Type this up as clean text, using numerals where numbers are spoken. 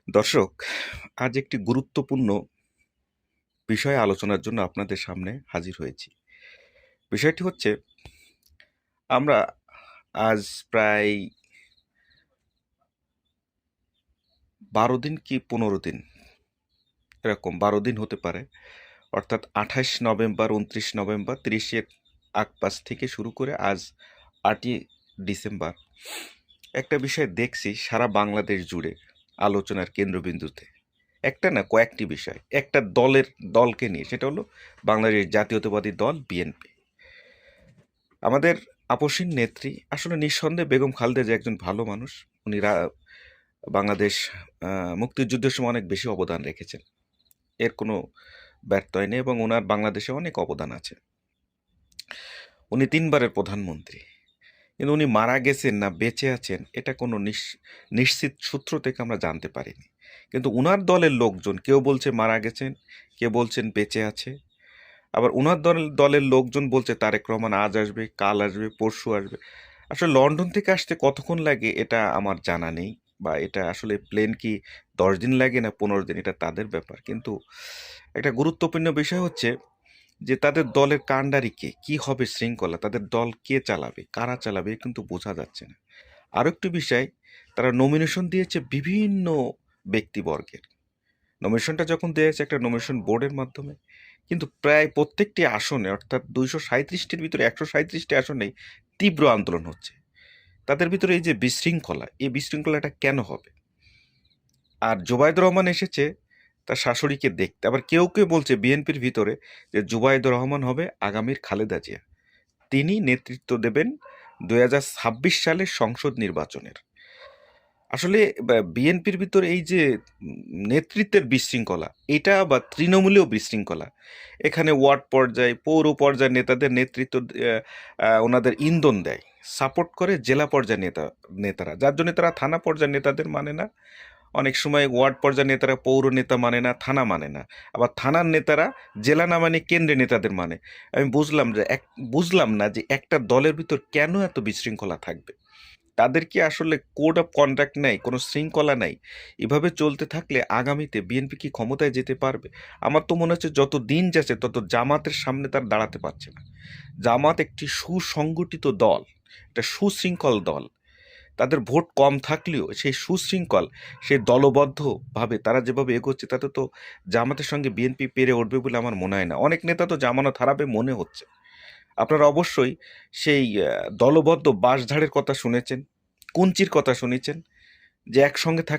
দর্শক, আজ একটি গুরুত্বপূর্ণ বিষয়ে আলোচনার জন্য আপনাদের সামনে হাজির হয়েছি। বিষয়টি হচ্ছে, আমরা আজ প্রায় ১২ দিন কি ১৫ দিন, এরকম ১২ দিন হতে পারে। অর্থাৎ ২৮ নভেম্বর, ২৯ নভেম্বর, ৩০-এর আগপাশ থেকে শুরু করে আজ ৮ই ডিসেম্বর একটা বিষয় দেখছি সারা বাংলাদেশ জুড়ে আলোচনার কেন্দ্রবিন্দুতে। একটা না, কয়েকটি বিষয়। একটা দলকে নিয়ে, সেটা হলো বাংলাদেশ জাতীয়তাবাদী দল বিএনপি। আমাদের আপসীন নেত্রী, আসলে নিঃসন্দেহে বেগম খালেদা জিয়া একজন ভালো মানুষ। উনি বাংলাদেশ মুক্তিযুদ্ধের সময় অনেক বেশি অবদান রেখেছেন, এর কোনো ব্যর্থই নেই, এবং ওনার বাংলাদেশে অনেক অবদান আছে। উনি ৩ বারের প্রধানমন্ত্রী, কিন্তু উনি মারা গেছেন না বেঁচে আছেন এটা কোনো নিশ্চিত সূত্র থেকে আমরা জানতে পারিনি। কিন্তু উনার দলের লোকজন কেউ বলছে মারা গেছেন, কেউ বলছেন বেঁচে আছে। আবার উনার দলের লোকজন বলছে তারেক রহমান আজ আসবে, কাল আসবে, পরশু আসবে। আসলে লন্ডন থেকে আসতে কতক্ষণ লাগে এটা আমার জানা নেই, বা এটা আসলে প্লেন কি 10 দিন লাগে না 15 দিন, এটা তাদের ব্যাপার। কিন্তু একটা গুরুত্বপূর্ণ বিষয় হচ্ছে যে তাদের দলের কাণ্ডারি কে, কি হবে শৃঙ্খলা, তাদের দল কে চালাবে, কারা চালাবে, কিন্তু বোঝা যাচ্ছে না। আরও একটি বিষয়, তারা নমিনেশন দিয়েছে বিভিন্ন ব্যক্তিবর্গের। নমিনেশনটা যখন দিয়েছে একটা নমিনেশন বোর্ডের মাধ্যমে, কিন্তু প্রায় প্রত্যেকটি আসনে, অর্থাৎ 237টির ভিতরে 137টি আসনেই তীব্র আন্দোলন হচ্ছে। তাদের ভিতরে এই যে বিশৃঙ্খলা, এই বিশৃঙ্খলাটা কেন হবে? আর জুবাইদুর রহমান এসেছে তার শাশুড়িকে দেখতে। আবার কেউ কেউ বলছে বিএনপির ভিতরে যে জুবাইদুর রহমান হবে আগামীর খালেদা জিয়া, তিনি নেতৃত্ব দেবেন 2026 সালের সংসদ নির্বাচনের। আসলে বিএনপির ভিতরে এই যে নেতৃত্বের বিশৃঙ্খলা, এটা বা তৃণমূলীয় বিশৃঙ্খলা, এখানে ওয়ার্ড পর্যায়ে, পৌর পর্যায়ের নেতাদের নেতৃত্ব ওনাদের ইন্ধন দেয়, সাপোর্ট করে জেলা পর্যায়ের নেতারা, যার জন্য তারা থানা পর্যায়ের নেতাদের মানে না। অনেক সময় ওয়ার্ড পর্যায়ের নেতারা পৌর নেতা মানে না, থানা মানে না। আবার থানার নেতারা জেলা না মানে কেন্দ্রের নেতাদের মানে। আমি বুঝলাম না যে একটা দলের ভিতর কেন এত বিশৃঙ্খলা থাকবে। তাদের কি আসলে কোড অফ কন্ডাক্ট নাই, কোনো শৃঙ্খলা নাই? এভাবে চলতে থাকলে আগামীতে বিএনপি কি ক্ষমতায় যেতে পারবে? আমার তো মনে হচ্ছে যত দিন যাচ্ছে তত জামাতের সামনে তার দাঁড়াতে পারছে না। জামাত একটি সুসংগঠিত দল, একটা সুশৃঙ্খল দল। তাদের ভোট কম থাকলেও সেই সুশৃঙ্খল, সেই দলবদ্ধভাবে তারা যেভাবে এগোচ্ছে, তাতে তো জামাতের সঙ্গে বিএনপি পেরে উঠবে বলে আমার মনে হয় না। অনেক নেতা তো জামানত হারাবে মনে হচ্ছে। আপনারা অবশ্যই সেই দলবদ্ধ বাঁশঝাড়ের কথা শুনেছেন, কঞ্চির কথা শুনেছেন, যে একসঙ্গে